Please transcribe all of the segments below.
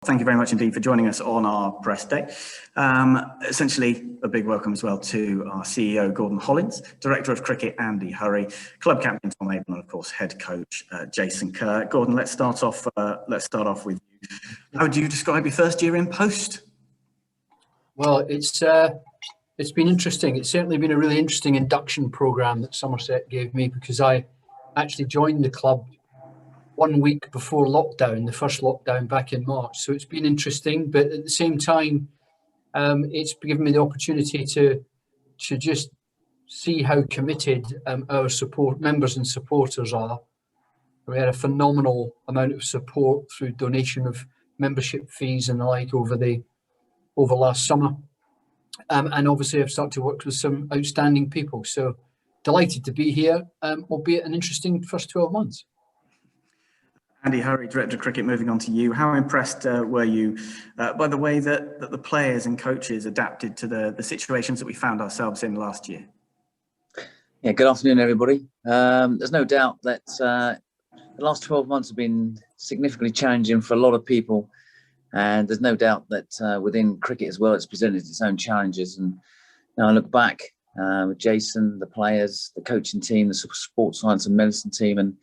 Thank you very much indeed for joining us on our press day. Essentially, a big welcome as well to our CEO, Gordon Hollins, Director of Cricket, Andy Hurry, Club Captain, Tom Abel, and of course, Head Coach, Jason Kerr. Gordon, let's start off with you. How would you describe your first year in post? Well, it's been interesting. It's certainly been a really interesting induction programme that Somerset gave me, because I actually joined the club 1 week before lockdown, the first lockdown back in March. So it's been interesting, but at the same time, it's given me the opportunity to just see how committed our members and supporters are. We had a phenomenal amount of support through donation of membership fees and the like over last summer. And obviously I've started to work with some outstanding people. So delighted to be here, albeit an interesting first 12 months. Andy Hurry, Director of Cricket, moving on to you. How impressed were you by the way that the players and coaches adapted to the situations that we found ourselves in last year? Yeah, good afternoon, everybody. There's no doubt that the last 12 months have been significantly challenging for a lot of people. And there's no doubt that within cricket as well, it's presented its own challenges. And now I look back with Jason, the players, the coaching team, the sports science and medicine team, and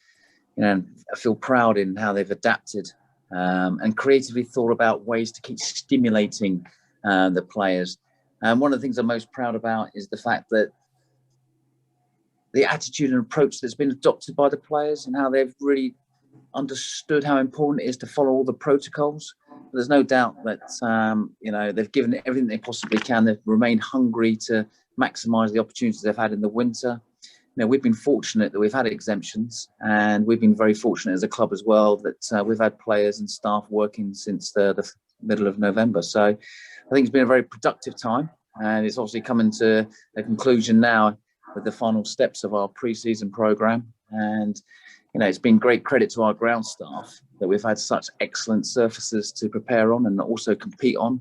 I feel proud in how they've adapted and creatively thought about ways to keep stimulating the players. And one of the things I'm most proud about is the fact that the attitude and approach that's been adopted by the players and how they've really understood how important it is to follow all the protocols. But there's no doubt that they've given it everything they possibly can. They've remained hungry to maximise the opportunities they've had in the winter. We've been fortunate that we've had exemptions, and we've been very fortunate as a club as well that we've had players and staff working since the middle of November. So I think it's been a very productive time, and it's obviously coming to a conclusion now with the final steps of our pre-season programme. And it's been great credit to our ground staff that we've had such excellent surfaces to prepare on and also compete on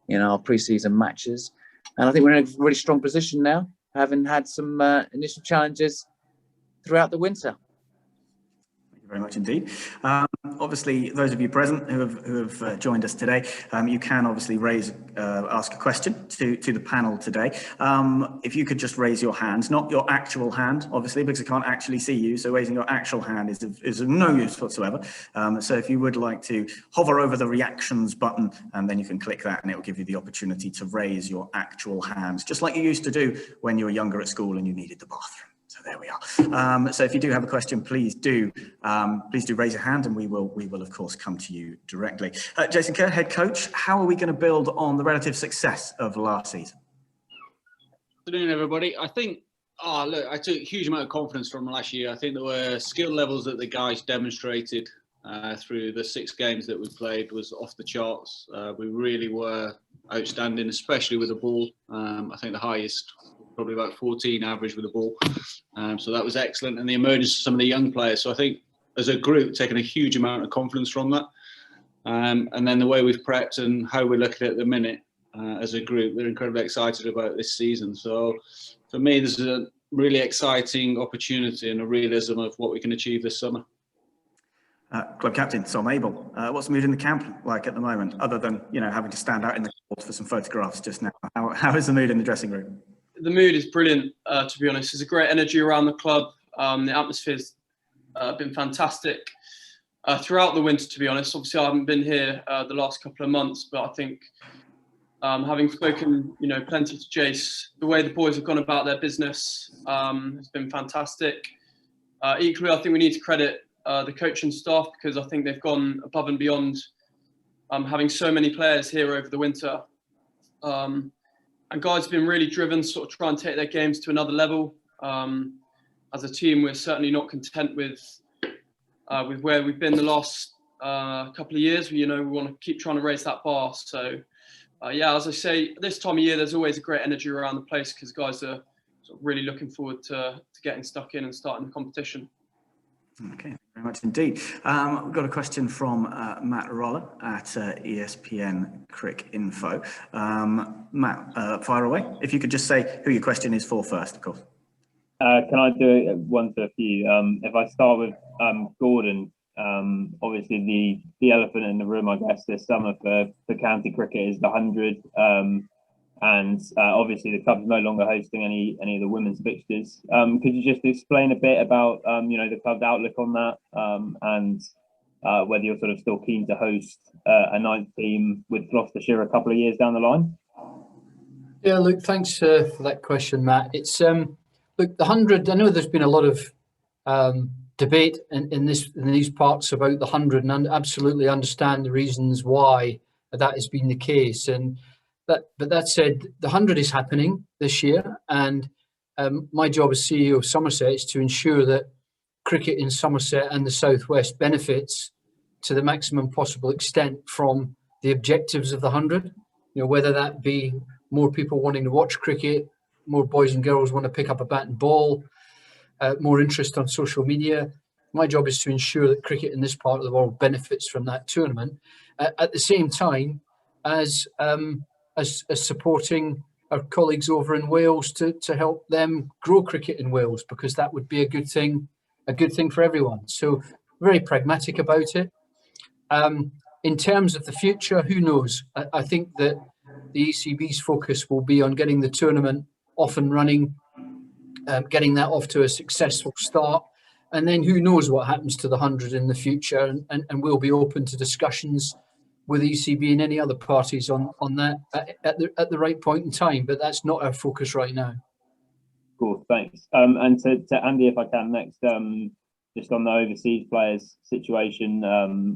in our pre-season matches. And I think we're in a really strong position now, having had some initial challenges throughout the winter. Thank you very much indeed. Obviously, those of you present who have joined us today, you can obviously ask a question to the panel today. If you could just raise your hand, not your actual hand, obviously, because I can't actually see you. So raising your actual hand is of no use whatsoever. So if you would like to hover over the reactions button, and then you can click that, and it will give you the opportunity to raise your actual hands, just like you used to do when you were younger at school and you needed the bathroom. So there we are. So if you do have a question, please do raise your hand, and we will of course come to you directly. Jason Kerr, Head Coach, how are we going to build on the relative success of last season? Good afternoon, everybody. I think, I took a huge amount of confidence from last year. I think there were skill levels that the guys demonstrated through the 6 games that we played was off the charts. We really were outstanding, especially with the ball. I think the highest, probably about 14 average with the ball. So that was excellent. And the emergence of some of the young players. So I think as a group, taken a huge amount of confidence from that. And then the way we've prepped and how we look at it at the minute as a group, we're incredibly excited about this season. So for me, this is a really exciting opportunity and a realism of what we can achieve this summer. Club Captain, Tom Abel, what's the mood in the camp like at the moment, other than having to stand out in the court for some photographs just now? How is the mood in the dressing room? The mood is brilliant, to be honest. There's a great energy around the club. The atmosphere's been fantastic throughout the winter, to be honest. Obviously, I haven't been here the last couple of months, but I think having spoken, plenty to Jace, the way the boys have gone about their business has been fantastic. Equally, I think we need to credit the coaching staff, because I think they've gone above and beyond having so many players here over the winter. And guys have been really driven, sort of try and take their games to another level. As a team, we're certainly not content with where we've been the last couple of years. We want to keep trying to raise that bar. So, as I say, this time of year, there's always a great energy around the place, because guys are sort of really looking forward to getting stuck in and starting the competition. Okay, very much indeed. We've got a question from Matt Roller at ESPN Crick Info. Matt, fire away. If you could just say who your question is for first, of course. Can I do one to a few? If I start with Gordon, Obviously, the elephant in the room, I guess, this summer for county cricket is the 100. And obviously, the club's no longer hosting any of the women's fixtures. Could you just explain a bit about the club's outlook on that, and whether you're sort of still keen to host a ninth team with Gloucestershire a couple of years down the line? Yeah, look, thanks for that question, Matt. It's look, the 100. I know there's been a lot of debate in these parts about the 100, and I absolutely understand the reasons why that has been the case. But that said, the 100 is happening this year, and my job as CEO of Somerset is to ensure that cricket in Somerset and the Southwest benefits to the maximum possible extent from the objectives of the 100. Whether that be more people wanting to watch cricket, more boys and girls want to pick up a bat and ball, more interest on social media. My job is to ensure that cricket in this part of the world benefits from that tournament, at the same time as supporting our colleagues over in Wales to help them grow cricket in Wales, because that would be a good thing for everyone. So very pragmatic about it. In terms of the future, who knows? I think that the ECB's focus will be on getting the tournament off and running, getting that off to a successful start, and then who knows what happens to the 100 in the future, and we'll be open to discussions with ECB and any other parties on that at the right point in time, but that's not our focus right now. Cool, thanks. And to Andy, if I can next, just on the overseas players situation,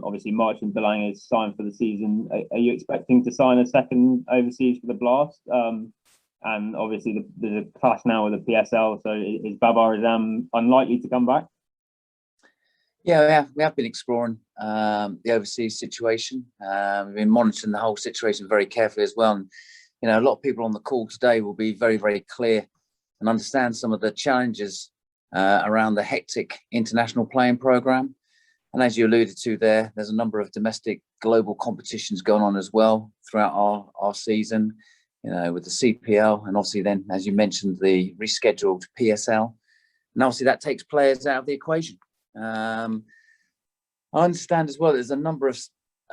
obviously March and Belang is signed for the season. Are you expecting to sign a second overseas for the Blast? And obviously there's a clash now with the PSL, so is Babar Azam unlikely to come back? Yeah, we have been exploring the overseas situation. We've been monitoring the whole situation very carefully as well. And, a lot of people on the call today will be very, very clear and understand some of the challenges around the hectic international playing program. And as you alluded to there's a number of domestic global competitions going on as well throughout our season, with the CPL, and obviously then, as you mentioned, the rescheduled PSL. And obviously that takes players out of the equation. I understand as well there's a number of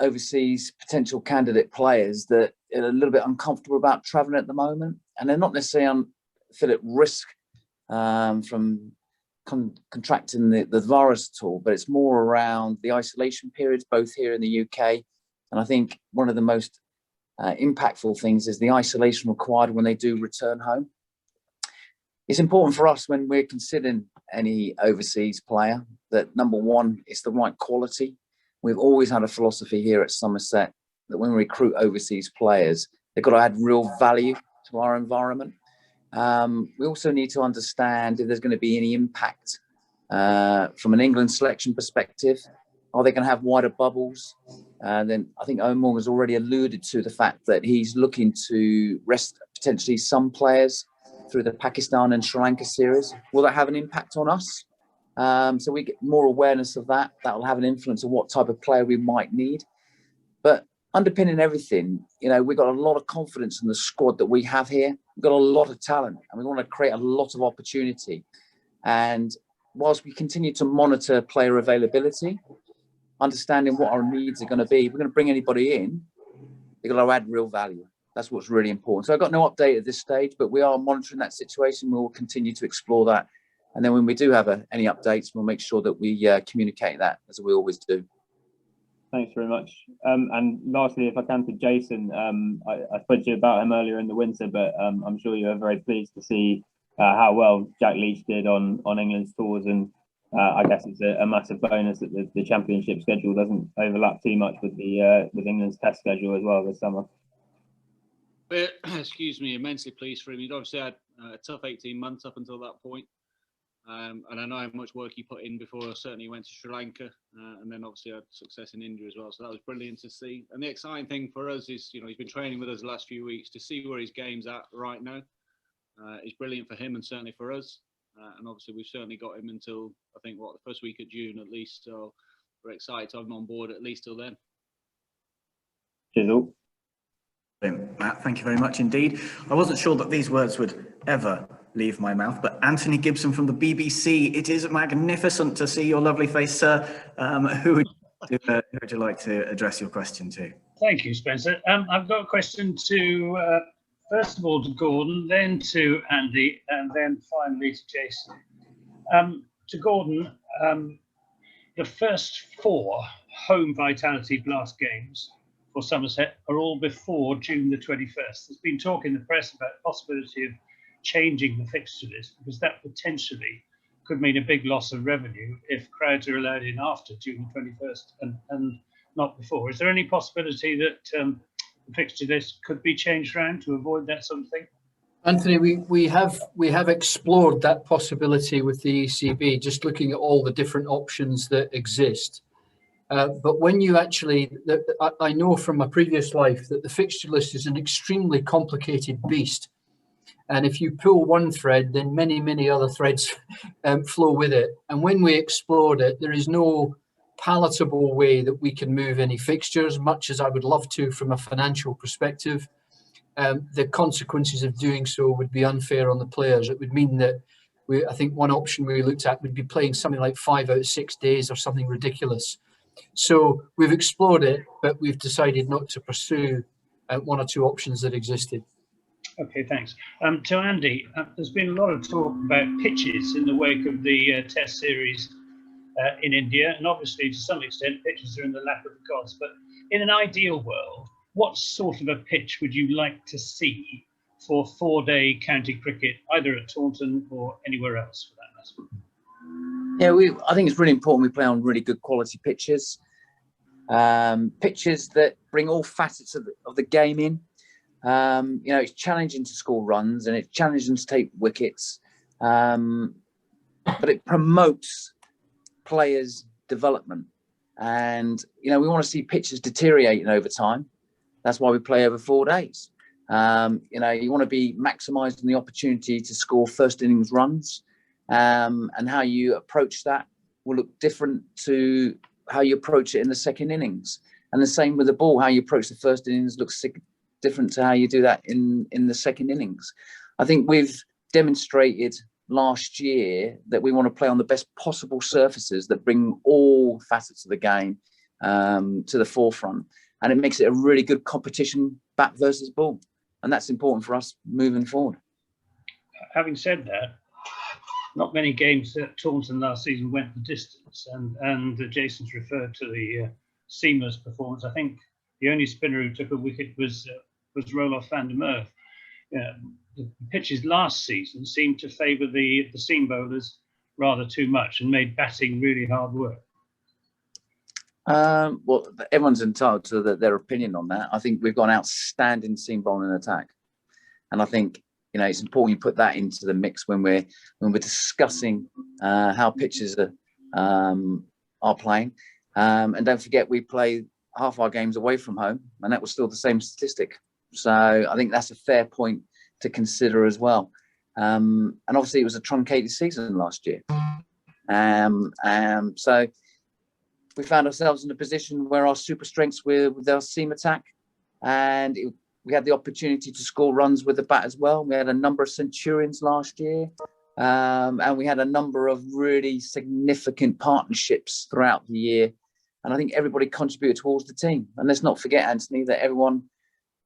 overseas potential candidate players that are a little bit uncomfortable about traveling at the moment, and they're not necessarily feel at risk from contracting the virus at all, but it's more around the isolation periods, both here in the UK. And I think one of the most impactful things is the isolation required when they do return home. It's important for us when we're considering any overseas player that, number one, it's the right quality. We've always had a philosophy here at Somerset that when we recruit overseas players, they've got to add real value to our environment. We also need to understand if there's going to be any impact from an England selection perspective. Are they going to have wider bubbles? Then I think Omar has already alluded to the fact that he's looking to rest potentially some players through the Pakistan and Sri Lanka series. Will that have an impact on us? So we get more awareness of that. That will have an influence on what type of player we might need. But underpinning everything, we've got a lot of confidence in the squad that we have here. We've got a lot of talent, and we want to create a lot of opportunity. And whilst we continue to monitor player availability, understanding what our needs are going to be, if we're going to bring anybody in, they've got to add real value. That's what's really important. So I've got no update at this stage, but we are monitoring that situation. We'll continue to explore that. And then when we do have any updates, we'll make sure that we communicate that, as we always do. Thanks very much. And lastly, if I can, to Jason, I spoke to you about him earlier in the winter, but I'm sure you are very pleased to see how well Jack Leach did on England's tours. And I guess it's a massive bonus that the championship schedule doesn't overlap too much with England's test schedule as well this summer. Excuse me, immensely pleased for him. He'd obviously had a tough 18 months up until that point. And I know how much work he put in before. Certainly he went to Sri Lanka, and then obviously had success in India as well. So that was brilliant to see. And the exciting thing for us is, he's been training with us the last few weeks. To see where his game's at right now is brilliant for him and certainly for us. And obviously we've certainly got him until, I think, the first week of June at least. So we're excited to have him on board at least till then. Cheers all. Matt, thank you very much indeed. I wasn't sure that these words would ever leave my mouth. But Anthony Gibson from the BBC, it is magnificent to see your lovely face, sir. Who would you like to address your question to? Thank you, Spencer. I've got a question to, first of all, to Gordon, then to Andy, and then finally to Jason. To Gordon, the first 4 home Vitality Blast games for Somerset are all before June the 21st. There's been talk in the press about the possibility of changing the fixture list, because that potentially could mean a big loss of revenue if crowds are allowed in after June the 21st and not before. Is there any possibility that the fixture list could be changed around to avoid that sort of thing? Anthony, we have explored that possibility with the ECB, just looking at all the different options that exist. But when you actually, I know from my previous life that the fixture list is an extremely complicated beast. And if you pull one thread, then many other threads flow with it. And when we explored it, there is no palatable way that we can move any fixtures, much as I would love to from a financial perspective. The consequences of doing so would be unfair on the players. It would mean that I think one option we looked at would be playing something like 5 out of 6 days or something ridiculous. So we've explored it, but we've decided not to pursue 1 or 2 options that existed. Okay, thanks. To Andy, there's been a lot of talk about pitches in the wake of the Test series in India, and obviously to some extent pitches are in the lap of the gods. But in an ideal world, what sort of a pitch would you like to see for 4-day county cricket, either at Taunton or anywhere else for that matter? Yeah, I think it's really important we play on really good quality pitches, pitches that bring all facets of the game in. You know, it's challenging to score runs and it's challenging to take wickets, but it promotes players' development. And, you know, we want to see pitches deteriorating over time. That's why we play over 4 days. You know, you want to be maximising the opportunity to score first innings runs, and how you approach that will look different to how you approach it in the second innings. And the same with the ball, how you approach the first innings looks different to how you do that in the second innings. I think we've demonstrated last year that we want to play on the best possible surfaces that bring all facets of the game to the forefront. And it makes it a really good competition, bat versus ball. And that's important for us moving forward. Having said that, not many games at Taunton last season went the distance. And Jason's referred to the seamless performance. I think the only spinner who took a wicket was Roloff van der Merwe. The pitches last season seemed to favour the seam bowlers rather too much and made batting really hard work. Well, everyone's entitled to their opinion on that. I think we've got an outstanding seam bowling attack, and I think, you know, it's important you put that into the mix when we're discussing how pitches are playing. And don't forget, we play half our games away from home, and that was still the same statistic. So I think that's a fair point to consider as well. And obviously, it was a truncated season last year. So we found ourselves in a position where our super strengths were with our seam attack, and we had the opportunity to score runs with the bat as well. We had a number of centurions last year, and we had a number of really significant partnerships throughout the year. And I think everybody contributed towards the team. And let's not forget, Anthony, that everyone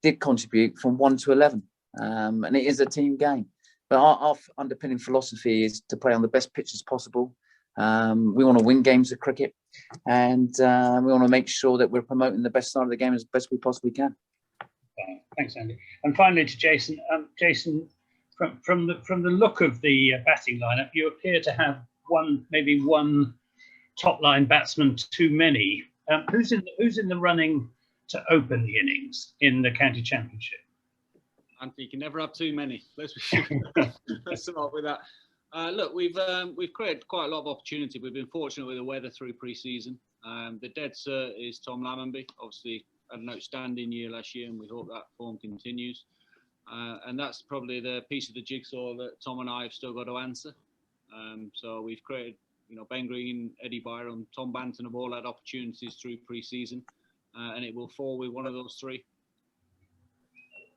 did contribute from 1 to 11. And it is a team game. But our underpinning philosophy is to play on the best pitches possible. We want to win games of cricket, and we want to make sure that we're promoting the best side of the game as best we possibly can. Thanks, Andy. And finally to Jason. Jason, from the look of the batting lineup, you appear to have maybe one top line batsman too many. Who's in the running to open the innings in the county championship? Anthony, you can never have too many. Let's start with that. Look, we've created quite a lot of opportunity. We've been fortunate with the weather through pre-season. The dead cert is Tom Lammonby. Obviously, had an outstanding year last year, and we hope that form continues. And that's probably the piece of the jigsaw that Tom and I have still got to answer. So we've created, you know, Ben Green, Eddie Byram, Tom Banton have all had opportunities through pre-season, and it will fall with one of those three.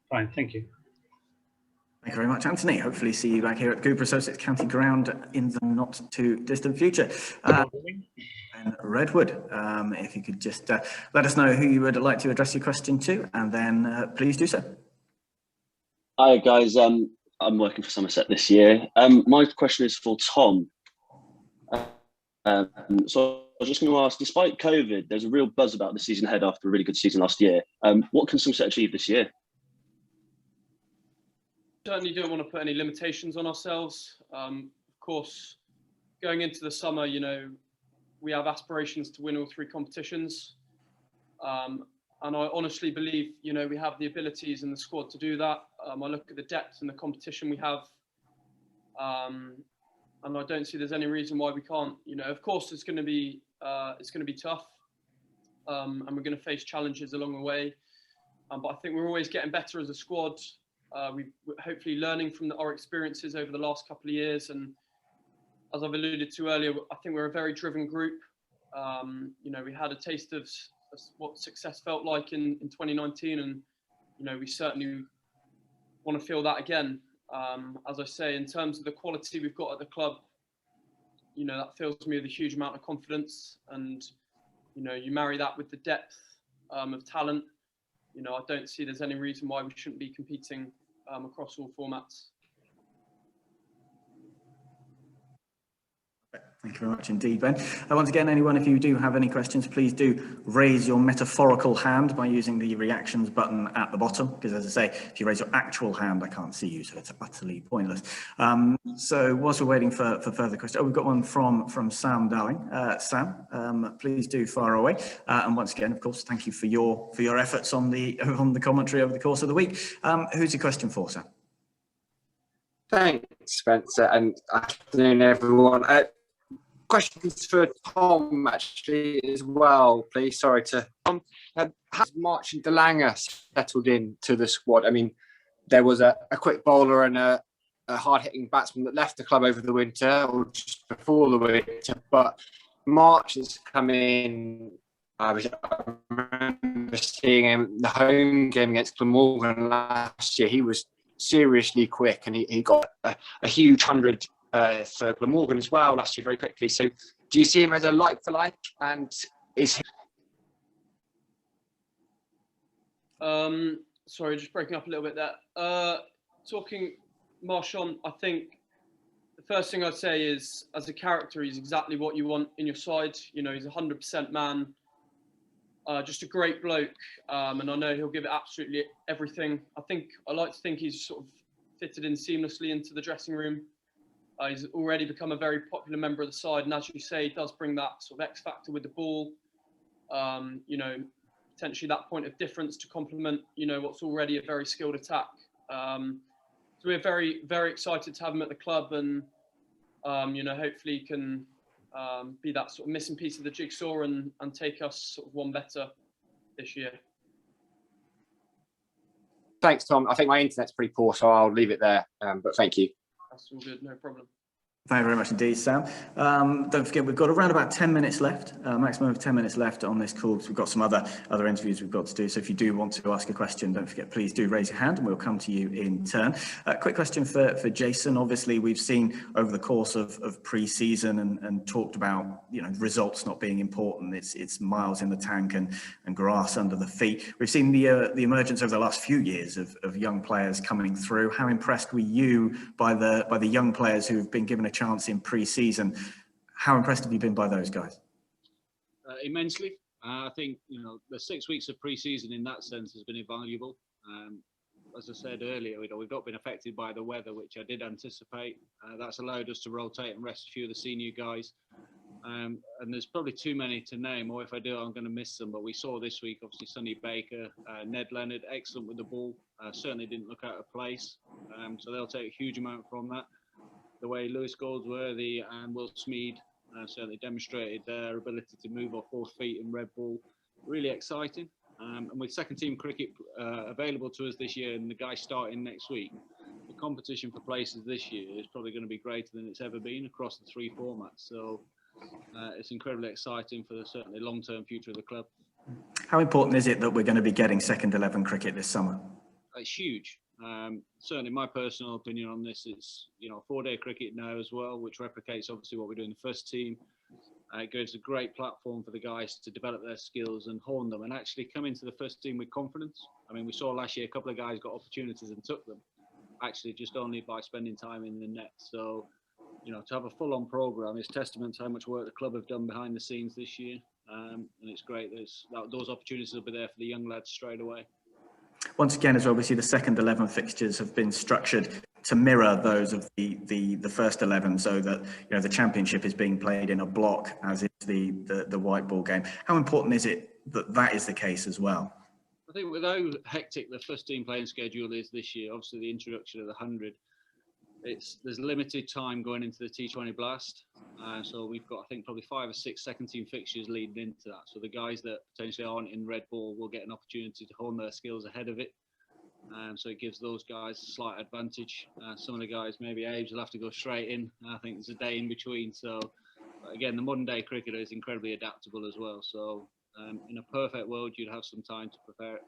Fine, thank you. Thank you very much, Anthony. Hopefully see you back here at the Cooper Associates County Ground in the not too distant future. And Redwood, if you could just let us know who you would like to address your question to, and then please do so. Hi guys, I'm working for Somerset this year. My question is for Tom. So I was just going to ask, despite COVID, there's a real buzz about the season ahead after a really good season last year. What can Somerset achieve this year? Certainly don't want to put any limitations on ourselves. Of course, going into the summer, you know, we have aspirations to win all 3 competitions. And I honestly believe, you know, we have the abilities in the squad to do that. I look at the depth and the competition we have. And I don't see there's any reason why we can't. You know, of course, it's going to be tough, and we're going to face challenges along the way. But I think we're always getting better as a squad. We're hopefully learning from our experiences over the last couple of years. And as I've alluded to earlier, I think we're a very driven group. You know, we had a taste of what success felt like in 2019, and you know, we certainly want to feel that again. As I say, in terms of the quality we've got at the club, you know, that fills me with a huge amount of confidence. And, you know, you marry that with the depth of talent, you know, I don't see there's any reason why we shouldn't be competing across all formats. Thank you very much indeed, Ben. Once again, anyone, if you do have any questions, please do raise your metaphorical hand by using the reactions button at the bottom, because as I say, if you raise your actual hand, I can't see you, so it's utterly pointless. So whilst we're waiting for further questions, we've got one from Sam Darling. Sam, please do fire away. And once again, of course, thank you for your efforts on the commentary over the course of the week. Who's your question for, Sam? Thanks, Spencer, and afternoon, everyone. Questions for Tom, actually, as well, please. Sorry to has March and Delanga settled into the squad? I mean, there was a quick bowler and a hard-hitting batsman that left the club over the winter, or just before the winter, but March has come in. I remember seeing him in the home game against Glamorgan last year. He was seriously quick, and he got a huge 100 for Glamorgan as well last year very quickly. So do you see him as a like for like, and is he... Sorry, just breaking up a little bit there. Talking Marchand, I think the first thing I'd say is, as a character, he's exactly what you want in your side. You know, he's 100% man, just a great bloke, and I know he'll give it absolutely everything. I like to think he's sort of fitted in seamlessly into the dressing room. He's already become a very popular member of the side, and as you say, he does bring that sort of X factor with the ball. You know, potentially that point of difference to complement, you know, what's already a very skilled attack. So we're very, very excited to have him at the club, and you know, hopefully he can be that sort of missing piece of the jigsaw and take us sort of one better this year. Thanks, Tom. I think my internet's pretty poor, so I'll leave it there. But thank you. That's all good, no problem. Thank you very much indeed, Sam. Don't forget, we've got around about 10 minutes left, maximum of 10 minutes left on this call, because we've got some other interviews we've got to do. So if you do want to ask a question, don't forget, please do raise your hand and we'll come to you in turn. Quick question for Jason. Obviously, we've seen over the course of pre-season and talked about, you know, results not being important. It's miles in the tank and grass under the feet. We've seen the emergence over the last few years of young players coming through. How impressed were you by the young players who've been given a chance in pre-season? How impressed have you been by those guys? Immensely. I think, you know, the 6 weeks of pre-season in that sense has been invaluable. As I said earlier, you know, we've not been affected by the weather, which I did anticipate. That's allowed us to rotate and rest a few of the senior guys. And there's probably too many to name, or if I do, I'm going to miss them. But we saw this week, obviously, Sonny Baker, Ned Leonard, excellent with the ball. Certainly didn't look out of place. So they'll take a huge amount from that. The way Lewis Goldsworthy and Will Smead certainly demonstrated their ability to move off 4 feet in red ball. Really exciting. And with second team cricket available to us this year and the guys starting next week, the competition for places this year is probably going to be greater than it's ever been across the 3 formats. So it's incredibly exciting for the certainly long-term future of the club. How important is it that we're going to be getting second 11 cricket this summer? It's huge. Certainly my personal opinion on this is, 4-day cricket now as well, which replicates obviously what we do in the first team. It gives a great platform for the guys to develop their skills and hone them and actually come into the first team with confidence. I mean, we saw last year a couple of guys got opportunities and took them, actually just only by spending time in the net. So, to have a full-on programme is testament to how much work the club have done behind the scenes this year. And it's great. Those opportunities will be there for the young lads straight away. Once again, as well, we see the second 11 fixtures have been structured to mirror those of the first 11, so that the championship is being played in a block, as is the white ball game. How important is it that that is the case as well? I think with how hectic the first team playing schedule is this year, obviously the introduction of the 100, there's limited time going into the T20 Blast. So we've got, I think, probably 5 or 6 second team fixtures leading into that. So the guys that potentially aren't in red ball will get an opportunity to hone their skills ahead of it. So it gives those guys a slight advantage. Some of the guys, maybe Abe's, will have to go straight in. I think there's a day in between. So again, the modern day cricketer is incredibly adaptable as well. So in a perfect world, you'd have some time to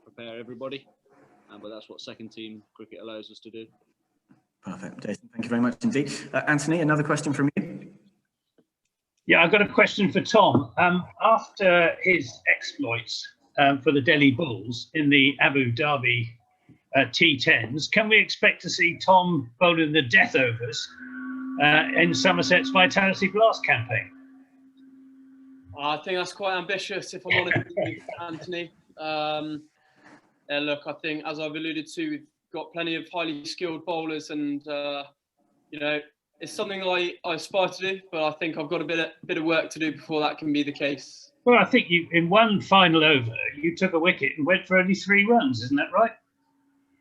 prepare everybody. But that's what second team cricket allows us to do. Perfect. Jason, thank you very much indeed. Anthony, another question from you. Yeah, I've got a question for Tom. After his exploits for the Delhi Bulls in the Abu Dhabi T10s, can we expect to see Tom bowling the death overs in Somerset's Vitality Blast campaign? I think that's quite ambitious, if I'm honest with you, Anthony. Look, I think, as I've alluded to, we've got plenty of highly skilled bowlers, and it's something I aspire to do, but I think I've got a bit of work to do before that can be the case. Well, I think you, in one final over, you took a wicket and went for only 3 runs, isn't that right?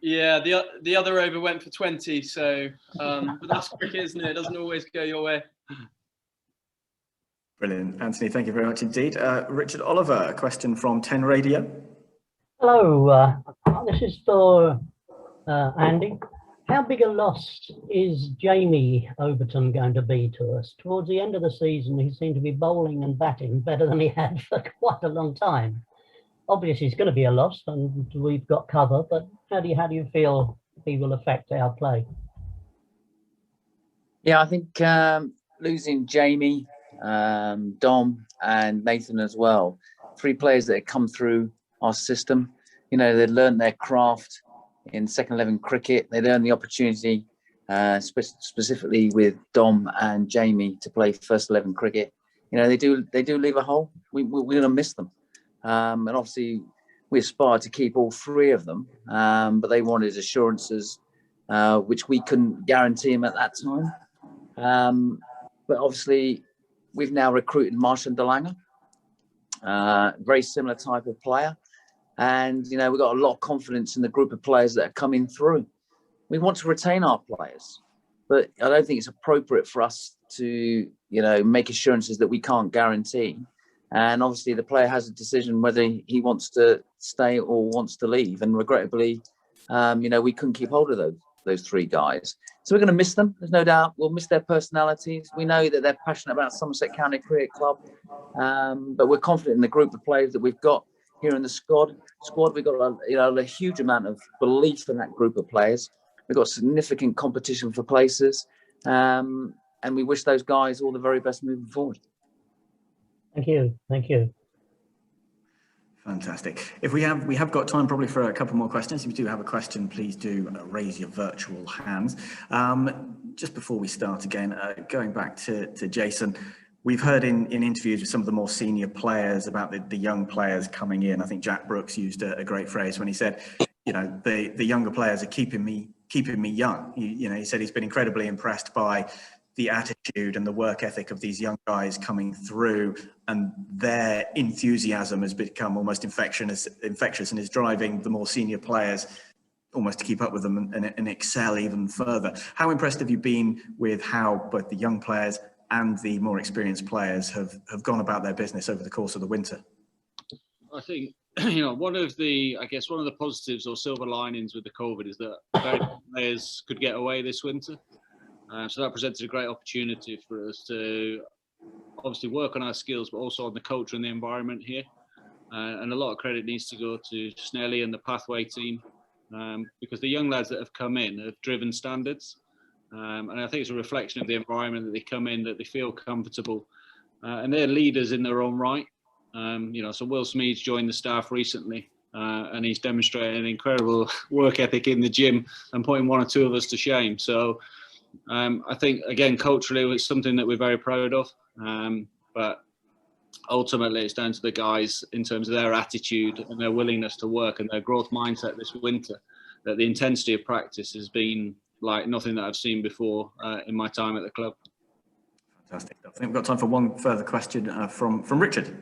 Yeah, the other over went for 20, so but that's cricket, isn't it? It doesn't always go your way. Brilliant. Anthony, thank you very much indeed. Richard Oliver, a question from 10 Radio. Hello, this is for Andy. How big a loss is Jamie Overton going to be to us? Towards the end of the season, he seemed to be bowling and batting better than he had for quite a long time. Obviously, it's going to be a loss, and we've got cover. But how do you feel he will affect our play? Yeah, I think losing Jamie, Dom, and Nathan as well, 3 players that have come through our system. They've learned their craft in second 11 cricket. They'd earned the opportunity, specifically with Dom and Jamie, to play first 11 cricket. They do leave a hole. We're going to miss them. And obviously, we aspire to keep all 3 of them, but they wanted assurances, which we couldn't guarantee them at that time. But obviously, we've now recruited Marshall Delanger, very similar type of player. And, we've got a lot of confidence in the group of players that are coming through. We want to retain our players, but I don't think it's appropriate for us to, make assurances that we can't guarantee. And obviously the player has a decision whether he wants to stay or wants to leave. And regrettably, we couldn't keep hold of those 3 guys. So we're going to miss them. There's no doubt. We'll miss their personalities. We know that they're passionate about Somerset County Cricket Club. But we're confident in the group of players that we've got here in the squad. We've got a huge amount of belief in that group of players. We've got significant competition for places. And we wish those guys all the very best moving forward. Thank you. Fantastic. If we have got time probably for a couple more questions. If you do have a question, please do raise your virtual hands. Just before we start again, going back to Jason, we've heard in interviews with some of the more senior players about the young players coming in. I think Jack Brooks used a great phrase when he said, the younger players are keeping me young. He said he's been incredibly impressed by the attitude and the work ethic of these young guys coming through, and their enthusiasm has become almost infectious and is driving the more senior players almost to keep up with them and excel even further. How impressed have you been with how both the young players and the more experienced players have gone about their business over the course of the winter? I think, one of the positives or silver linings with the COVID is that very few players could get away this winter. So that presented a great opportunity for us to obviously work on our skills, but also on the culture and the environment here. And a lot of credit needs to go to Snelly and the Pathway team. because the young lads that have come in have driven standards. And I think it's a reflection of the environment that they come in, that they feel comfortable, and they're leaders in their own right. So Will Smead's joined the staff recently, and he's demonstrated an incredible work ethic in the gym and putting one or two of us to shame. So I think, again, culturally, it's something that we're very proud of. But ultimately, it's down to the guys in terms of their attitude and their willingness to work and their growth mindset this winter, that the intensity of practice has been like nothing that I've seen before in my time at the club. Fantastic. I think we've got time for one further question from Richard.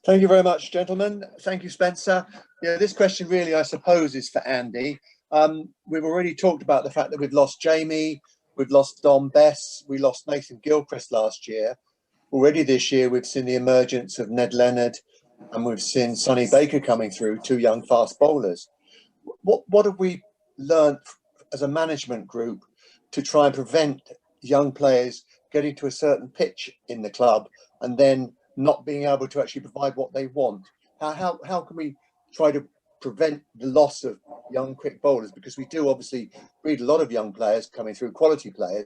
Thank you very much, gentlemen. Thank you, Spencer. Yeah, this question really, I suppose, is for Andy. We've already talked about the fact that we've lost Jamie, we've lost Dom Bess, we lost Nathan Gilchrist last year. Already this year, we've seen the emergence of Ned Leonard, and we've seen Sonny Baker coming through, two young fast bowlers. What have we learned as a management group to try and prevent young players getting to a certain pitch in the club and then not being able to actually provide what they want? How can we try to prevent the loss of young quick bowlers? Because we do obviously breed a lot of young players coming through, quality players,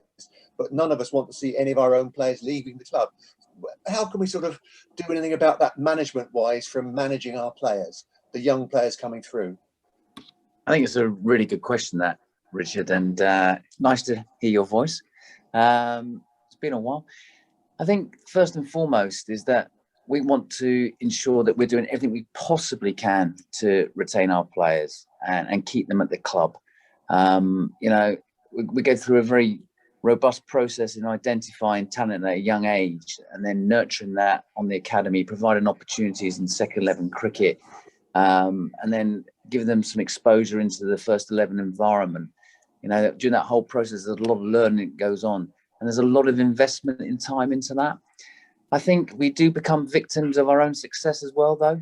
but none of us want to see any of our own players leaving the club. How can we sort of do anything about that management wise from managing our players, the young players coming through? I think it's a really good question, that, Richard, and nice to hear your voice. It's been a while. I think first and foremost is that we want to ensure that we're doing everything we possibly can to retain our players and keep them at the club. We go through a very robust process in identifying talent at a young age and then nurturing that on the academy, providing opportunities in second 11 cricket, and then giving them some exposure into the first 11 environment. During that whole process, there's a lot of learning that goes on, and there's a lot of investment in time into that. I think we do become victims of our own success as well, though.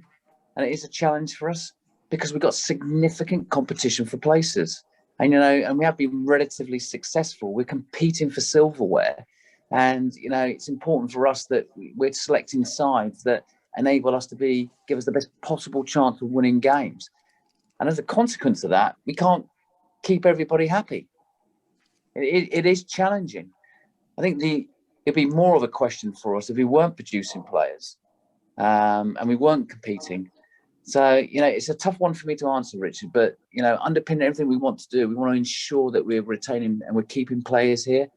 And it is a challenge for us because we've got significant competition for places. And, and we have been relatively successful. We're competing for silverware. And, it's important for us that we're selecting sides that enable us to give us the best possible chance of winning games. And as a consequence of that, we can't keep everybody happy. It is challenging. I think it'd be more of a question for us if we weren't producing players and we weren't competing. So, it's a tough one for me to answer, Richard, but, underpinning everything we want to do, we want to ensure that we're retaining and we're keeping players here.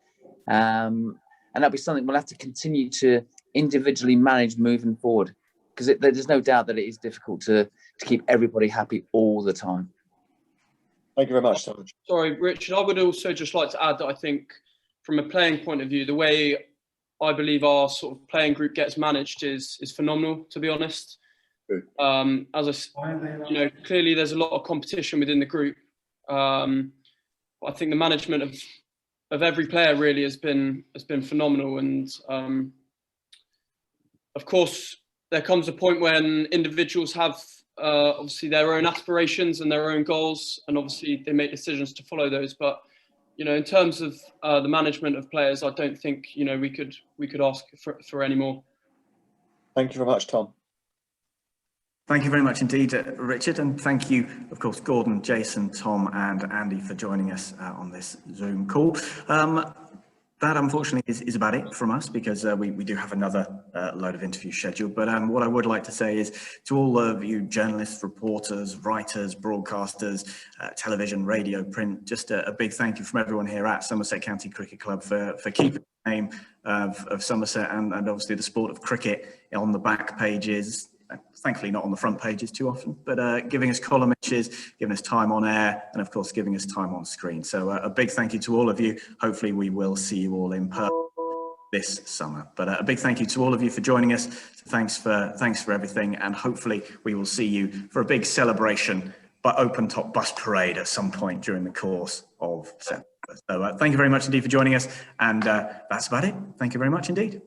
And that'll be something we'll have to continue to individually manage moving forward, because there's no doubt that it is difficult to keep everybody happy all the time. Thank you very much, Sarge. Sorry, Richard, I would also just like to add that I think from a playing point of view, the way I believe our sort of playing group gets managed is phenomenal, to be honest. Clearly there's a lot of competition within the group. I think the management of every player really has been phenomenal. And of course, there comes a point when individuals have obviously their own aspirations and their own goals, and obviously they make decisions to follow those. But in terms of the management of players, I don't think we could ask for any more. Thank you very much, Tom. Thank you very much indeed, Richard, and thank you, of course, Gordon, Jason, Tom, and Andy for joining us on this Zoom call. That, unfortunately, is about it from us, because we do have another load of interviews scheduled. But what I would like to say is to all of you journalists, reporters, writers, broadcasters, television, radio, print, just a big thank you from everyone here at Somerset County Cricket Club for keeping the name of Somerset and obviously the sport of cricket on the back pages. Thankfully not on the front pages too often, but giving us column inches, giving us time on air, and of course giving us time on screen. So a big thank you to all of you. Hopefully we will see you all in person this summer. But a big thank you to all of you for joining us. Thanks for everything, and hopefully we will see you for a big celebration but open top bus parade at some point during the course of September. So thank you very much indeed for joining us, and that's about it. Thank you very much indeed.